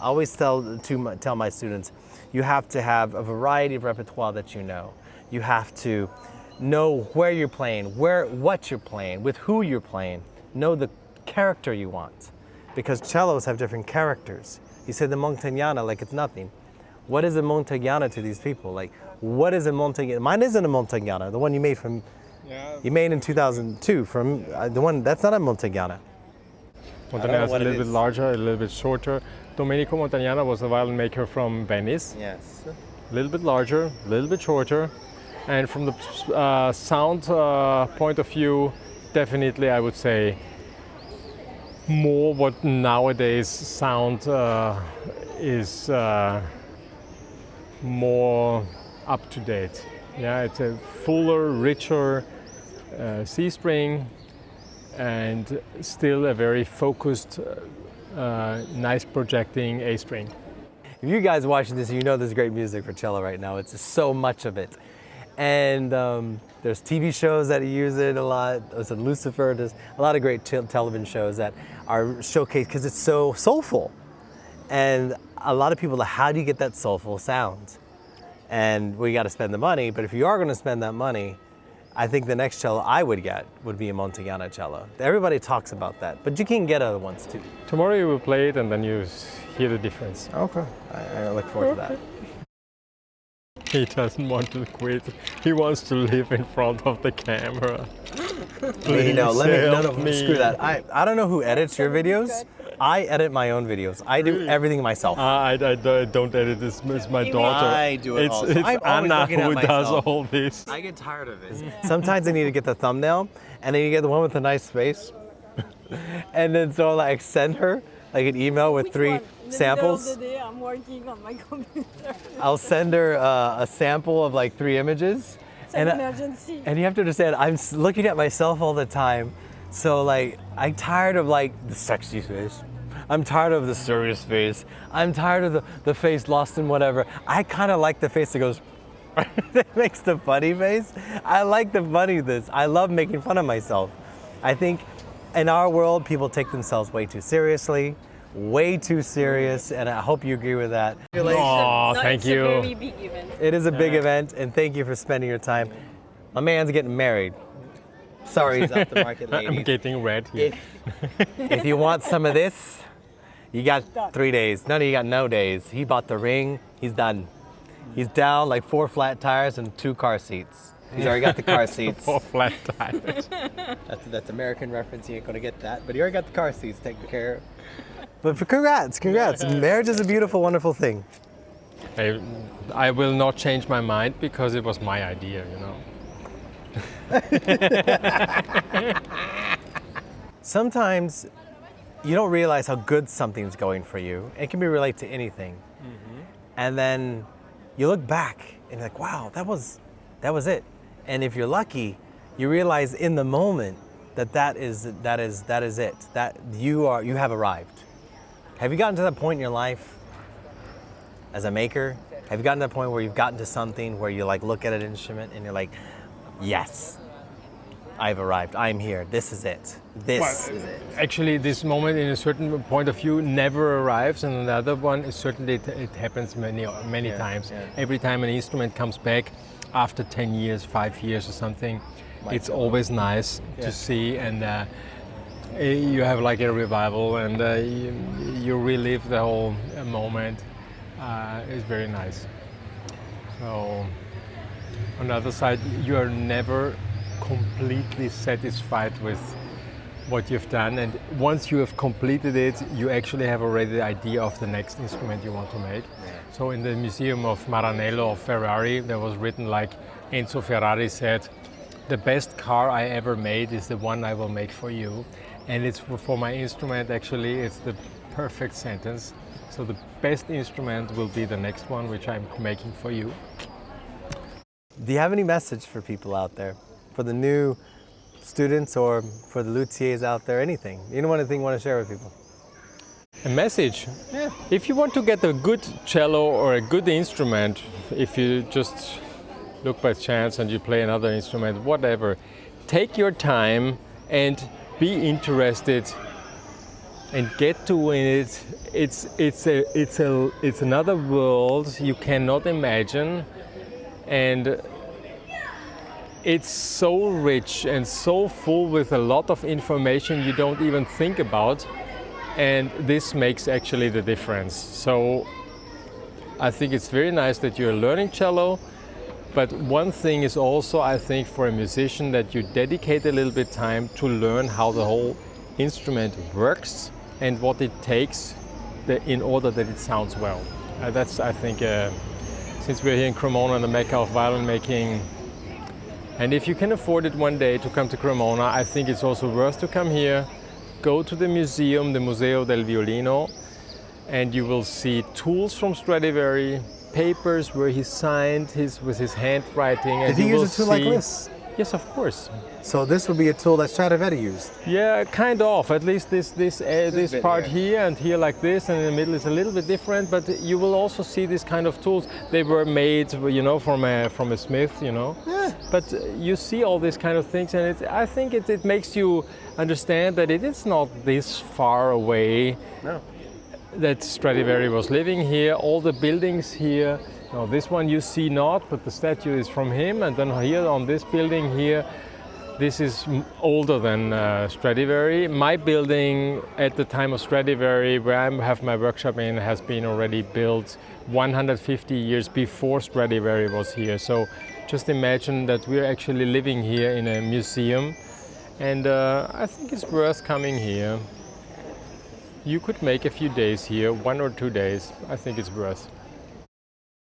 I always tell my students, you have to have a variety of repertoire that you know. You have to know where you're playing, what you're playing, with who you're playing. Know the character you want, because cellos have different characters. You say the Montagnana like it's nothing. What is a Montagnana to these people? Like, what is a Montagnana? Mine isn't a Montagnana. The one you made from, you made in 2002 from the one that's not a Montagnana. Montagnana is a little bit larger, a little bit shorter. Domenico Montagnana was a violin maker from Venice. Yes. A little bit larger, a little bit shorter. And from the sound point of view, definitely I would say more what nowadays sound is more up to date. Yeah, it's a fuller, richer C string, and still a very focused, nice projecting A string. If you guys watching this, you know there's great music for cello right now. It's just so much of it. And there's TV shows that use it a lot. There's Luthier, there's a lot of great television shows that are showcased because it's so soulful. And a lot of people are, how do you get that soulful sound? And well, you got to spend the money, but if you are going to spend that money, I think the next cello I would get would be a Montagnana cello. Everybody talks about that, but you can get other ones too. Tomorrow you will play it and then you hear the difference. Okay, I look forward to that. He doesn't want to quit. He wants to live in front of the camera. Please no, help me. Screw that. I don't know who edits your videos. I edit my own videos. I do everything myself. I don't edit this. It's my daughter. I do it also. It's Anna who does all this. I get tired of it. Sometimes I need to get the thumbnail, and then you get the one with the nice face. And then so I send her like an email with 3 samples. In the middle of the day, I'm working on my computer. I'll send her a sample of like 3 images. It's an emergency. And you have to understand, I'm looking at myself all the time. So like, I'm tired of like the sexy face. I'm tired of the serious face. I'm tired of the face lost in whatever. I kind of like the face that goes, that makes the funny face. I like the funniness. I love making fun of myself. I think in our world, people take themselves way too seriously. Way too serious, and I hope you agree with that. Oh, thank you. It's a very big event. It is a big event, and thank you for spending your time. My man's getting married. Sorry, he's off the market, ladies. I'm getting red here. If you want some of this, you got 3 days. No, you got no days. He bought the ring. He's done. He's down like 4 flat tires and 2 car seats. He's already got the car seats. 4 flat tires. That's American reference. You ain't gonna get that. But he already got the car seats taken care of. But congrats. Marriage is a beautiful, wonderful thing. I will not change my mind because it was my idea, you know. Sometimes you don't realize how good something's going for you. It can be related to anything. Mm-hmm. And then you look back and you're like, wow, that was it. And if you're lucky, you realize in the moment that is it. That you have arrived. Have you gotten to that point in your life as a maker? Have you gotten to that point where you've gotten to something where you like look at an instrument and you're like, yes, I've arrived. I'm here. This is it. This is it. Actually, this moment in a certain point of view never arrives, and another one is certainly it happens many times. Yeah. Every time an instrument comes back after 10 years, 5 years or something, it's always nice to see, and you have like a revival, and you relive the whole moment. It's very nice. So on the other side, you are never completely satisfied with what you've done, and once you have completed it, you actually have already the idea of the next instrument you want to make. So in the museum of Maranello of Ferrari, there was written like Enzo Ferrari said, "The best car I ever made is the one I will make for you." And it's for my instrument, actually, it's the perfect sentence. So the best instrument will be the next one, which I'm making for you. Do you have any message for people out there? For the new students or for the luthiers out there, anything? Anything you want to share with people? A message? Yeah. If you want to get a good cello or a good instrument, if you just look by chance and you play another instrument, whatever, take your time and be interested and get to it. It's another world you cannot imagine, and it's so rich and so full with a lot of information you don't even think about, and this makes actually the difference. So I think it's very nice that you're learning cello, but one thing is also, I think, for a musician, that you dedicate a little bit time to learn how the whole instrument works and what it takes in order that it sounds well. That's, I think, since we're here in Cremona, the mecca of violin making, and if you can afford it one day to come to Cremona, I think it's also worth to come here, go to the museum, the Museo del Violino, and you will see tools from Stradivari, papers where he signed with his handwriting. Did he use a tool like this? Yes, of course. So this would be a tool that Stradivari used? Yeah, kind of. At least this part here and here like this, and in the middle is a little bit different. But you will also see this kind of tools. They were made, from a smith, Yeah. But you see all these kind of things, and I think it makes you understand that it is not this far away. No. That Stradivari was living here. All the buildings here. Now this one you see not, but the statue is from him. And then here on this building here, this is older than Stradivari. My building at the time of Stradivari, where I have my workshop in, has been already built 150 years before Stradivari was here. So just imagine that we're actually living here in a museum, and I think it's worth coming here. You could make a few days here, 1 or 2 days. I think it's worth.